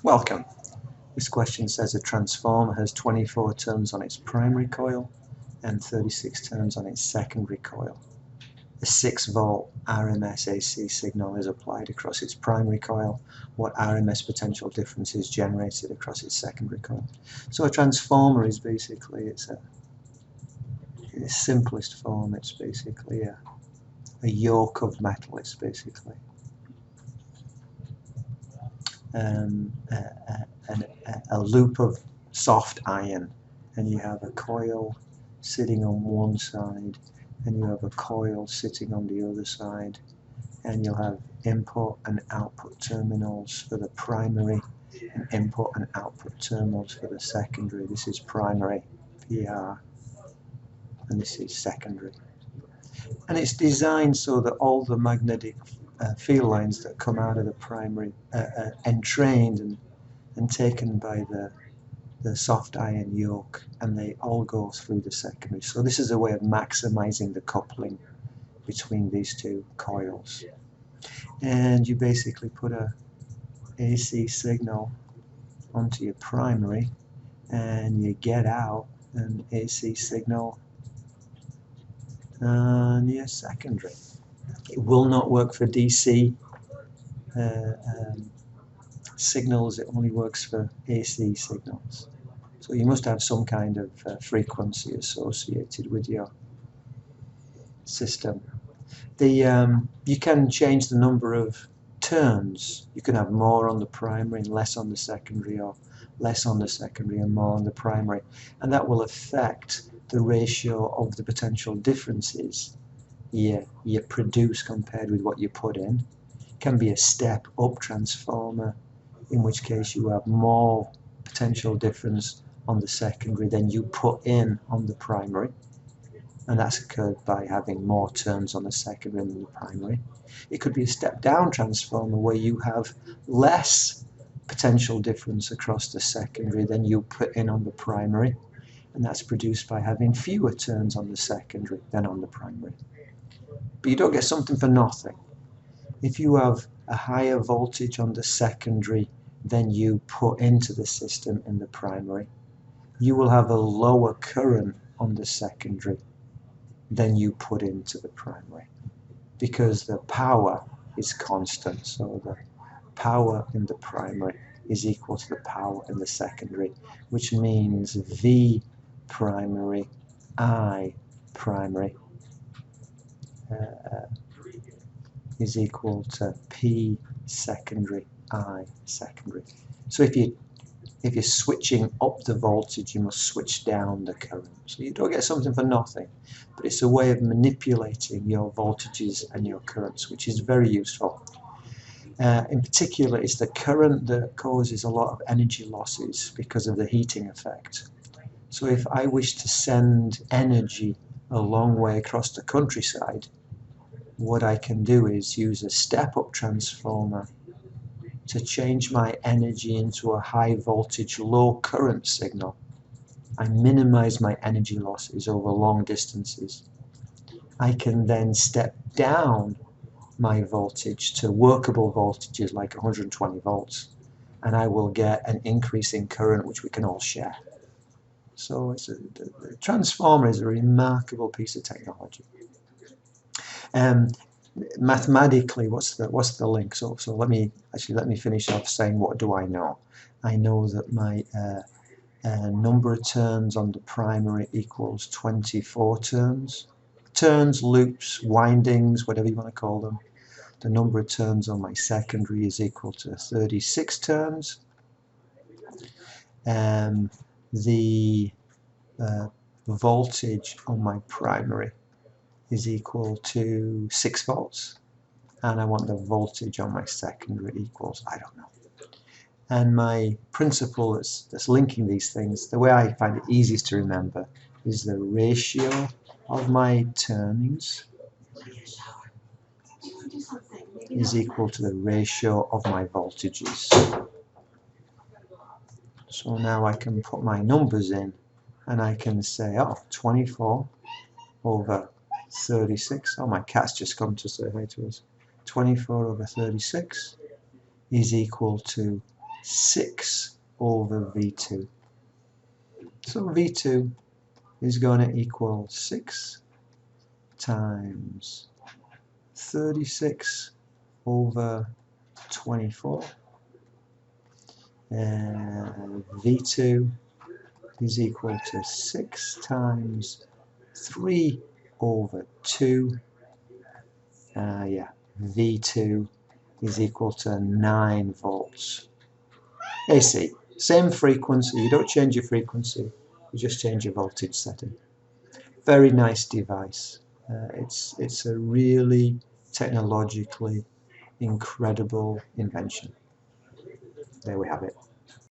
Welcome. This question says a transformer has 24 turns on its primary coil and 36 turns on its secondary coil. A 6-volt RMS AC signal is applied across its primary coil. What RMS potential difference is generated across its secondary coil? So a transformer is basically, in its simplest form, it's basically a yoke of metal. It's basically a loop of soft iron, and you have a coil sitting on one side and you have a coil sitting on the other side, and you'll have input and output terminals for the primary and input and output terminals for the secondary. This is primary, PR, and this is secondary. And it's designed so that all the magnetic field lines that come out of the primary are entrained and taken by the soft iron yoke, and they all go through the secondary. So this is a way of maximizing the coupling between these two coils. And you basically put a AC signal onto your primary, and you get out an AC signal on your secondary. It will not work for DC signals. It only works for AC signals. So you must have some kind of frequency associated with your system. You can change the number of turns. You can have more on the primary and less on the secondary, or less on the secondary and more on the primary, and that will affect the ratio of the potential differences you produce compared with what you put in. It can be a step up transformer, in which case you have more potential difference on the secondary than you put in on the primary, and that's occurred by having more turns on the secondary than the primary. It could be a step down transformer where you have less potential difference across the secondary than you put in on the primary, and that's produced by having fewer turns on the secondary than on the primary. But you don't get something for nothing. If you have a higher voltage on the secondary than you put into the system in the primary, you will have a lower current on the secondary than you put into the primary, because the power is constant. So the power in the primary is equal to the power in the secondary, which means V primary, I primary is equal to P secondary, I secondary. So if you're switching up the voltage, you must switch down the current. So you don't get something for nothing, but it's a way of manipulating your voltages and your currents, which is very useful. In particular, it's the current that causes a lot of energy losses because of the heating effect. So if I wish to send energy a long way across the countryside, what I can do is use a step-up transformer to change my energy into a high voltage, low current signal. I minimize my energy losses over long distances. I can then step down my voltage to workable voltages like 120 volts, and I will get an increase in current which we can all share. So the transformer is a remarkable piece of technology. Mathematically, what's the link? So let me finish off saying, what do I know? I know that my number of turns on the primary equals 24 turns. Turns, loops, windings, whatever you want to call them. The number of turns on my secondary is equal to 36 turns. The voltage on my primary is equal to 6 volts, and I want the voltage on my secondary equals, I don't know. And my principle that's linking these things, the way I find it easiest to remember, is the ratio of my turnings is equal to the ratio of my voltages. So now I can put my numbers in, and I can say, 24 over 36. Oh, my cat's just come to say hi to us. 24 over 36 is equal to 6 over V2. So V2 is going to equal 6 times 36 over 24. And V2 is equal to 6 times 3 over 2. V2 is equal to 9 volts. AC, same frequency, you don't change your frequency, you just change your voltage setting. Very nice device. It's a really technologically incredible invention. There we have it.